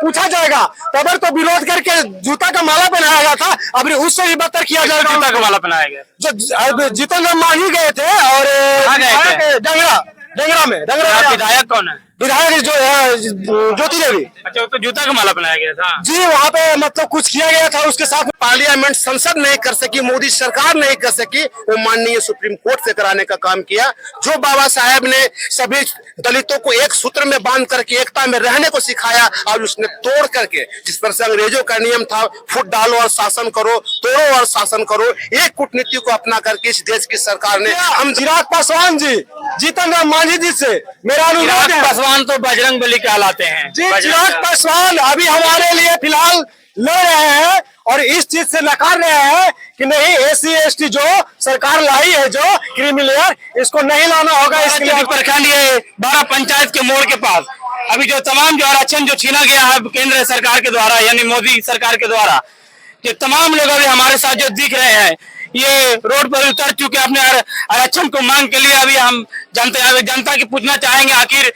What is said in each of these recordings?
पूछा जाएगा तब तो विरोध करके जूता का माला पहनाया गया था, अभी उससे भी बदतर किया जाएगा। जूता का माला पहनाया गया जो जितेंद्र मांझी गए थे और डंगरा विधायक कौन है? विधायक जो है ज्योति देवी। अच्छा, उसको जूता का माला पहनाया गया था जी, वहाँ पे मतलब कुछ किया गया था। उसके साथ पार्लियामेंट संसद नहीं कर सकी, मोदी सरकार नहीं कर सकी, वो माननीय सुप्रीम कोर्ट से कराने का काम किया। जो बाबा साहेब ने सभी दलितों को एक सूत्र में बांध करके एकता में रहने को सिखाया, और उसने तोड़ करके, जिस पर से अंग्रेजों का नियम था फुट डालो और शासन करो, तोड़ो और शासन करो, एक कूटनीति को अपना करके इस देश की सरकार ने हम चिराग पासवान जी, जितेंद्र मांझी जी से मेरा अनुरोध है। पासवान तो बजरंगबली कहलाते हैं जी, चिराग पासवान अभी हमारे लिए फिलहाल ले रहे हैं और इस चीज से नकार रहे हैं कि नहीं, SC/ST जो सरकार लाई है, जो क्रीमी लेयर, इसको नहीं लाना होगा। इसके लिए प्रखंड ये 12 पंचायत के मोड़ के पास अभी जो तमाम जो आरक्षण जो छीना गया है केंद्र सरकार के द्वारा, यानी मोदी सरकार के द्वारा, ये तमाम लोग अभी हमारे साथ जो दिख रहे हैं, ये रोड पर उतर चुके अपने आरक्षण को मांग के लिए। अभी हम जनता की पूछना चाहेंगे, आखिर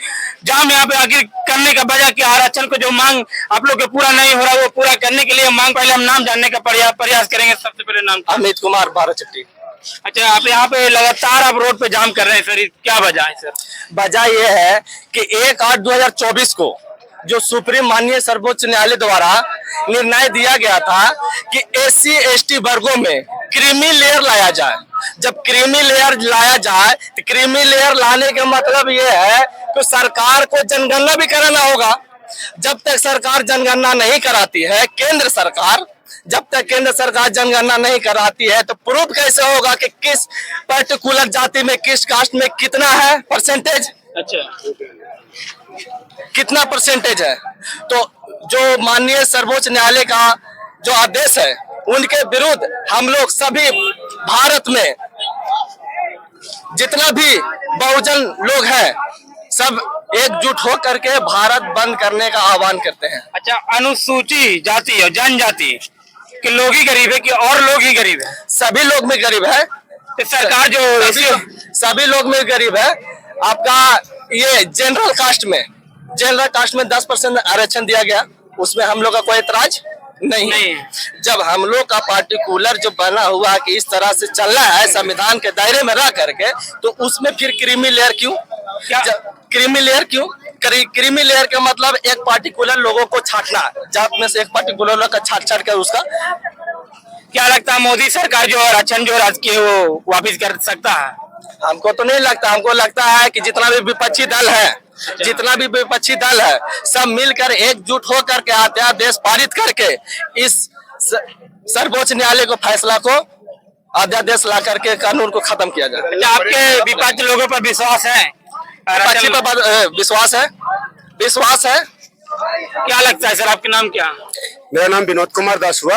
जाम यहाँ पे आखिर करने का वजह क्या? आरक्षण को जो मांग आप लोग के पूरा नहीं हो रहा, वो पूरा करने के लिए मांग, पहले हम नाम जानने का प्रयास करेंगे। सबसे पहले नाम अमित कुमार, 12 चट्टी। अच्छा, आप यहाँ पे लगातार आप रोड पे जाम कर रहे हैं सर, क्या वजह है सर? वजह यह है कि 1/8/2024 को जो सुप्रीम माननीय सर्वोच्च न्यायालय द्वारा निर्णय दिया गया था कि SC/ST वर्गों में क्रीमी लेयर लाया जाए। जब क्रीमी लेयर लाया जाए तो क्रीमी लेयर लाने का मतलब ये है कि सरकार को जनगणना भी कराना होगा। जब तक सरकार जनगणना नहीं कराती है, केंद्र सरकार जब तक केंद्र सरकार जनगणना नहीं कराती है, तो प्रूफ कैसे होगा कि किस पर्टिकुलर जाति में, किस कास्ट में कितना है परसेंटेज? अच्छा, कितना परसेंटेज है? तो जो माननीय सर्वोच्च न्यायालय का जो आदेश है, उनके विरुद्ध हम लोग सभी भारत में जितना भी बहुजन लोग हैं, सब एकजुट हो करके भारत बंद करने का आह्वान करते हैं। अच्छा, अनुसूचित जाति और जनजाति के लोग ही गरीब है कि और लोग ही गरीब है? सभी लोग में गरीब है। तो सरकार जो सभी लोग में गरीब है। आपका ये जनरल कास्ट में 10% आरक्षण दिया गया, उसमें हम लोग का कोई एतराज नहीं है। जब हम लोग का पार्टिकुलर जो बना हुआ कि इस तरह से चलना है संविधान के दायरे में रह करके, तो उसमें फिर क्रीमी लेयर क्यों? क्रीमी लेयर क्यों? क्रीमी लेयर का मतलब एक पार्टिकुलर लोगों को छांटना, जात में से एक पार्टिकुलर लोग का छाट कर उसका। क्या लगता है मोदी सरकार जो आरक्षण जो राजकीय वो वापिस कर सकता है? हमको तो नहीं लगता। हमको लगता है कि जितना भी विपक्षी दल है, सब मिलकर एकजुट होकर के अध्यादेश पारित करके इस सर्वोच्च न्यायालय को फैसला को अध्यादेश ला करके कानून को खत्म किया जाए। आपके विपक्ष लोगों पर विश्वास है? विपक्षी पर विश्वास है। क्या लगता है सर, आपके नाम क्या? मेरा नाम विनोद कुमार दास हुआ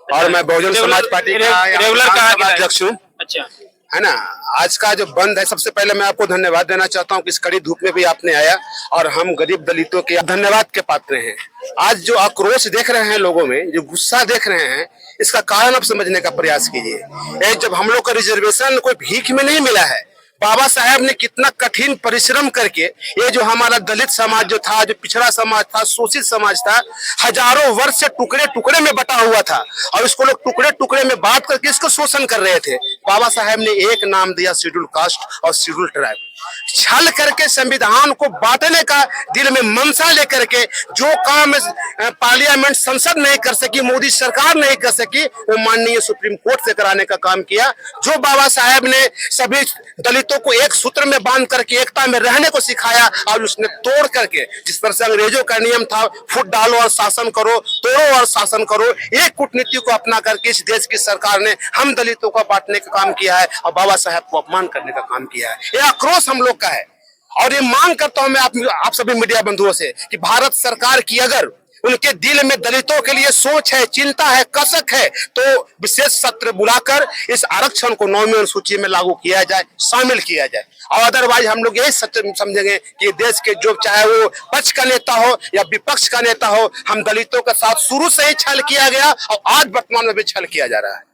और मैं बहुजन समाज पार्टी का रेगुलर अध्यक्ष हूँ। अच्छा, है ना। आज का जो बंद है, सबसे पहले मैं आपको धन्यवाद देना चाहता हूँ कि इस कड़ी धूप में भी आपने आया और हम गरीब दलितों के धन्यवाद के पात्र हैं। आज जो आक्रोश देख रहे हैं लोगों में, जो गुस्सा देख रहे हैं, इसका कारण आप समझने का प्रयास कीजिए। जब हम लोग का रिजर्वेशन कोई भीख में नहीं मिला है, बाबा साहेब ने कितना कठिन परिश्रम करके ये जो हमारा दलित समाज जो था, जो पिछड़ा समाज था, शोषित समाज था, हजारों वर्ष से टुकड़े टुकड़े में बटा हुआ था और इसको लोग टुकड़े टुकड़े में बांट करके इसको शोषण कर रहे थे। बाबा साहेब ने एक नाम दिया, शेड्यूल कास्ट और शेड्यूल ट्राइब। छल करके संविधान को बांटने का दिल में मनसा लेकर के जो काम पार्लियामेंट संसद नहीं कर सकी, मोदी सरकार नहीं कर सकी, वो माननीय सुप्रीम कोर्ट से कराने का काम किया। जो बाबा साहेब ने सभी दलितों को एक सूत्र में बांध करके एकता में रहने को सिखाया, और उसने तोड़ करके, जिस पर से अंग्रेजों का नियम था फुट डालो और शासन करो, तोड़ो और शासन करो, एक कूटनीति को अपना करके इस देश की सरकार ने हम दलितों को बांटने का काम किया है और बाबा साहेब को अपमान करने का काम किया है। यह आक्रोश हम लोग का है और ये मांग करता हूं मैं आप सभी मीडिया बंधुओं से कि भारत सरकार की अगर उनके दिल में दलितों के लिए सोच है, चिंता है, कसक है, तो विशेष सत्र बुलाकर इस आरक्षण को 9वीं अनुसूची में लागू किया जाए, शामिल किया जाए। और अदरवाइज हम लोग यही समझेंगे कि देश के जो चाहे वो पक्ष का नेता हो या विपक्ष का नेता हो, हम दलितों के साथ शुरू से ही छल किया गया और आज वर्तमान में भी छल किया जा रहा है।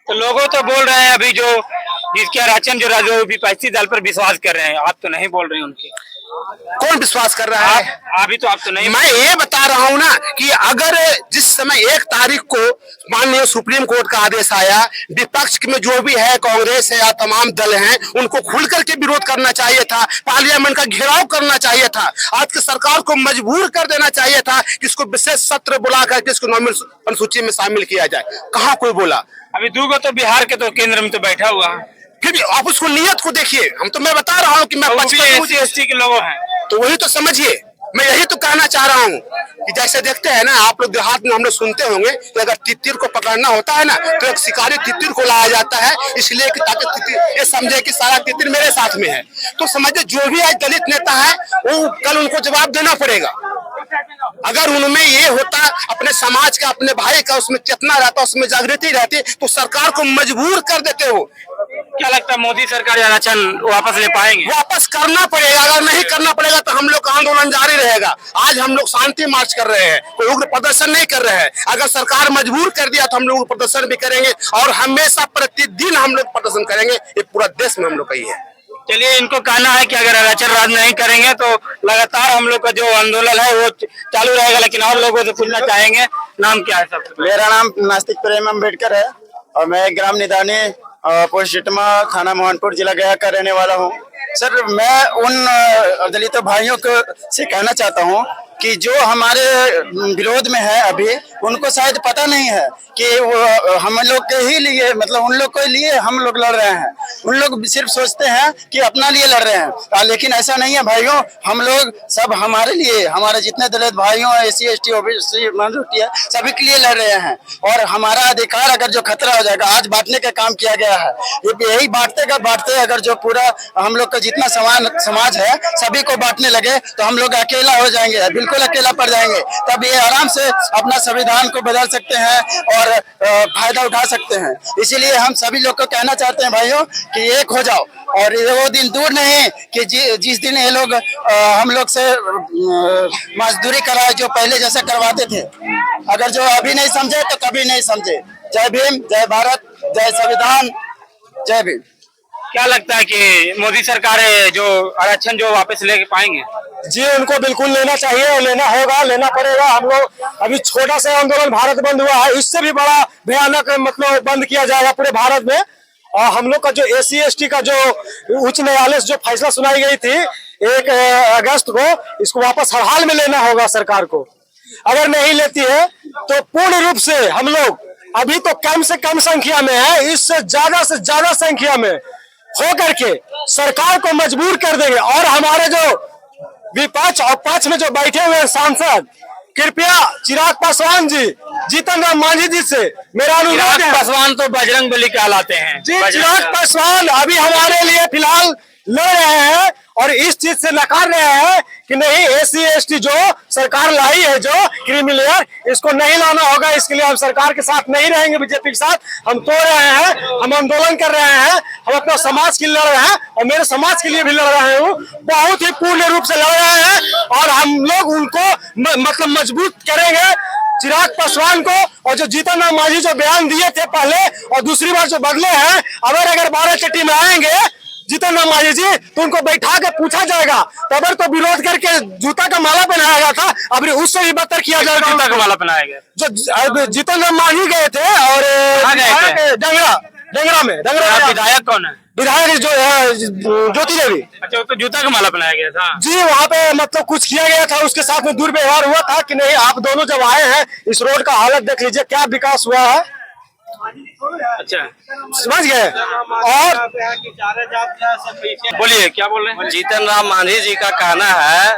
तो लोगों तो बोल रहे हैं अभी जो जिसके आरक्षण जो विपक्षी दल पर विश्वास कर रहे हैं, आप तो नहीं बोल रहे हैं उनके। कौन विश्वास कर रहा है? अभी तो आप तो नहीं। मैं ये बता रहा हूं ना कि अगर जिस समय 1 तारीख को माननीय सुप्रीम कोर्ट का आदेश आया, विपक्ष में जो भी है, कांग्रेस है या तमाम दल हैं, उनको खुल करके विरोध करना चाहिए था, पार्लियामेंट का घेराव करना चाहिए था, आज की सरकार को मजबूर कर देना चाहिए था कि इसको विशेष सत्र बुला करके इसको नॉमिनल अनुसूची में शामिल किया जाए। कहाँ कोई बोला? अभी दूगो तो बिहार के तो केंद्र में तो बैठा हुआ है, फिर भी आप उसको नियत को देखिए। मैं बता रहा हूँ कि मैं SC के लोग हैं, तो वही तो समझिए। मैं यही तो कहना चाह रहा हूँ कि जैसे देखते हैं ना आप लोग देहात में, हम लोग सुनते होंगे कि अगर तितिर को पकड़ना होता है ना तो एक शिकारी तितिर को लाया जाता है, इसलिए कि ताकि तितिर ये समझे कि सारा तितिर मेरे साथ में है। तो समझे जो भी आज दलित नेता है वो कल उनको जवाब देना पड़ेगा। अगर उनमें ये होता, अपने समाज का, अपने भाई का उसमें चेतना रहता, उसमें जागृति रहती, तो सरकार को मजबूर कर देते हो। क्या लगता है मोदी सरकार आरक्षण वापस ले पाएंगे? वापस करना पड़ेगा। अगर नहीं करना पड़ेगा तो हम लोग का आंदोलन जारी रहेगा। आज हम लोग शांति मार्च कर रहे हैं, कोई उग्र प्रदर्शन नहीं कर रहे हैं। अगर सरकार मजबूर कर दिया तो हम लोग प्रदर्शन भी करेंगे और हमेशा प्रतिदिन हम लोग प्रदर्शन करेंगे। ये पूरा देश में हम लोग का ही है। चलिए, इनको कहना है कि अगर आरक्षण रद्द नहीं करेंगे तो लगातार हम लोग का जो आंदोलन है वो चालू रहेगा। लेकिन और लोगों से पूछना चाहेंगे, नाम क्या है सबसे? मेरा नाम नास्तिक प्रेम अम्बेडकर है और मैं ग्राम निदानी पोस्ट जिटमा, थाना मोहनपुर, जिला गया का रहने वाला हूँ। सर, मैं उन दलित भाइयों को से कहना चाहता हूँ कि जो हमारे विरोध में है अभी, उनको शायद पता नहीं है कि वो हम लोग के ही लिए, मतलब उन लोग के लिए हम लोग लड़ रहे हैं। उन लोग सिर्फ सोचते हैं कि अपना लिए लड़ रहे हैं, लेकिन ऐसा नहीं है भाइयों। हम लोग सब हमारे लिए, हमारे जितने दलित भाइयों, SC ST OBC माइनॉरिटी है, सभी के लिए लड़ रहे हैं। और हमारा अधिकार अगर जो खतरा हो जाएगा, आज बांटने का काम किया गया है, यही बांटते अगर जो पूरा हम लोग का जितना समाज है सभी को बांटने लगे तो हम लोग अकेला हो जाएंगे, बिल्कुल अकेला पड़ जाएंगे। तब ये आराम से अपना संविधान को बदल सकते हैं और फायदा उठा सकते हैं। इसीलिए हम सभी लोग को कहना चाहते हैं भाइयों कि एक हो जाओ। और वो दिन दूर नहीं कि जिस दिन ये लोग हम लोग से मजदूरी कराए, जो पहले जैसा करवाते थे। अगर जो अभी नहीं समझे तो कभी नहीं समझे। जय भीम, जय भारत, जय संविधान, जय भीम। क्या लगता है कि मोदी सरकार जो आरक्षण जो वापस ले पाएंगे? जी, उनको बिल्कुल लेना चाहिए और लेना होगा, लेना पड़ेगा। हम लोग अभी छोटा सा आंदोलन भारत बंद हुआ है, इससे भी बड़ा भयानक मतलब बंद किया जाएगा पूरे भारत में। और हम लोग का जो SC ST का जो उच्च न्यायालय से जो फैसला सुनाई गई थी 1 अगस्त को, इसको वापस हर हाल में लेना होगा सरकार को। अगर नहीं लेती है तो पूर्ण रूप से हम लोग, अभी तो कम से कम संख्या में है, इससे से ज्यादा संख्या में हो करके सरकार को मजबूर कर देंगे। और हमारे जो विपक्ष और पक्ष में जो बैठे हुए सांसद, कृपया चिराग पासवान जी, जीतन राम मांझी जी से मेरा अनुरोध है। पासवान तो बजरंग बली कहलाते हैं जी, चिराग पासवान अभी हमारे लिए फिलहाल लड़ रहे हैं और इस चीज से नकार रहे हैं कि नहीं, SC ST जो सरकार लाई है, जो क्रिमिनल, इसको नहीं लाना होगा। इसके लिए हम सरकार के साथ नहीं रहेंगे, बीजेपी के साथ हम तोड़ रहे हैं, हम आंदोलन कर रहे हैं, हम अपना समाज के लिए लड़ रहे हैं और मेरे समाज के लिए भी लड़ रहे हूँ। बहुत ही पूर्ण रूप से लड़ रहे हैं और हम लोग उनको मतलब मजबूत करेंगे, चिराग पासवान को। और जो जीतन राम मांझी जो बयान दिए थे पहले और दूसरी बार जो बदले हैं, अगर 12 चट्टी में आएंगे जीतन राम मांझी जी तो उनको बैठा के पूछा जाएगा। तब तो विरोध करके जूता का माला पहनाया गया था, अब उससे भी बदतर किया जाएगा। जूता का माला पहनाया गया जो जीतन राम मांझी गए थे और डंगरा में विधायक कौन है? विधायक जो है ज्योति देवी। अच्छा, तो जूता का माला पहनाया गया था जी। वहाँ पे मतलब कुछ किया गया था, उसके साथ में दुर्व्यवहार हुआ था कि नहीं। आप दोनों जब आए हैं, इस रोड का हालत देख लीजिए, क्या विकास हुआ है। अच्छा, समझ गए। और बोलिए, क्या बोल रहे हैं? जीतन राम मांझी जी का कहना है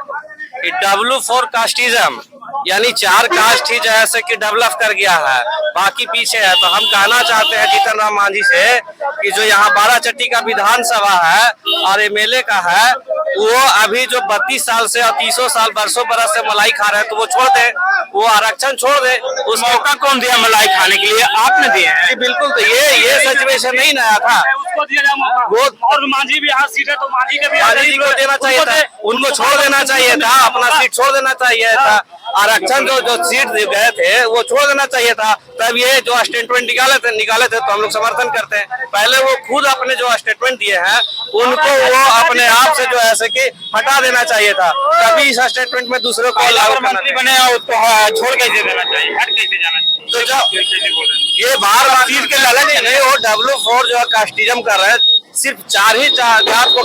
कि W4 कास्टिज्म, यानी 4 कास्ट ही जैसे कि डेवलप कर गया है, बाकी पीछे है। तो हम कहना चाहते हैं जीतन राम मांझी से कि जो यहाँ 12 चट्टी का विधानसभा है और MLA का है, वो अभी जो 32 साल से और 30 साल बरसों बरस से मलाई खा रहे हैं तो वो छोड़ दे, वो आरक्षण छोड़ दे। उस मौका कौन दिया मलाई खाने के लिए? आपने दिया है। जी बिल्कुल, तो ये सिचुएशन नहीं नया था। उसको दिया जाए मौका। वो और मांझी भी यहाँ सीट है तो मांझी के भी मांझी जी को देना चाहिए था, उनको छोड़ देना चाहिए था, अपना सीट छोड़ देना चाहिए था। आरक्षण जो सीट गए थे वो छोड़ देना चाहिए था। तब ये जो स्टेटमेंट निकाले थे तो हम लोग समर्थन करते हैं। पहले वो खुद अपने जो स्टेटमेंट दिए हैं उनको वो अपने आप से जो है कि हटा देना चाहिए था। तभी इस स्टेटमेंट में दूसरों को लागू करना मंत्री बने उसको छोड़ कैसे देना चाहिए, हट कैसे जाना चाहिए? तो जो ये बार चीज के लालच में नहीं, वो W4 जो है कास्टिज्म कर रहे हैं। सिर्फ चार जात को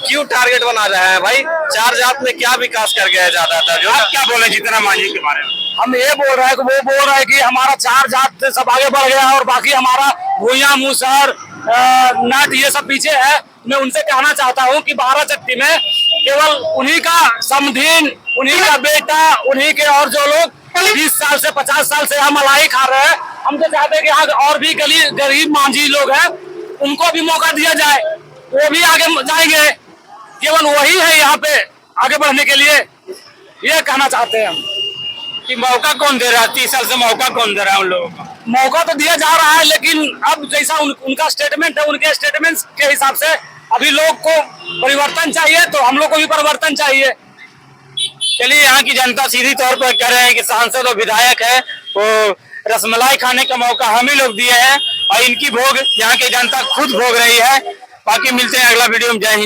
क्यों टारगेट बना रहे हैं भाई? 4 जात में क्या विकास कर गया है ज्यादातर? जो आप क्या बोले जितना मांझी के बारे में? हम ये बोल रहे हैं कि वो बोल रहे हैं कि हमारा 4 जात से सब आगे बढ़ गया और बाकी हमारा भूया मूसर नाट ये सब पीछे है। मैं उनसे कहना चाहता हूँ कि 12 चट्टी में केवल उन्हीं का समधीन, उन्हीं का बेटा, उन्हीं के और जो लोग 20 साल से 50 साल से हम मलाई खा रहे हैं। हम तो चाहते हैं कि यहाँ और भी गरीब मांझी लोग हैं उनको भी मौका दिया जाए, वो भी आगे जाएंगे। केवल वही है यहाँ पे आगे बढ़ने के लिए, ये कहना चाहते हैं हम। कि मौका कौन दे रहा है? 30 साल से मौका कौन दे रहा है उन लोगों को? मौका तो दिया जा रहा है, लेकिन अब जैसा उनका स्टेटमेंट है, उनके स्टेटमेंट के हिसाब से अभी लोग को परिवर्तन चाहिए, तो हम लोग को भी परिवर्तन चाहिए। चलिए, यहाँ की जनता सीधी तौर पर कह रहे हैं कि सांसद और विधायक है वो रसमलाई खाने का मौका हम ही लोग दिए हैं और इनकी भोग यहाँ की जनता खुद भोग रही है। बाकी मिलते हैं अगला वीडियो में। जय हिंद।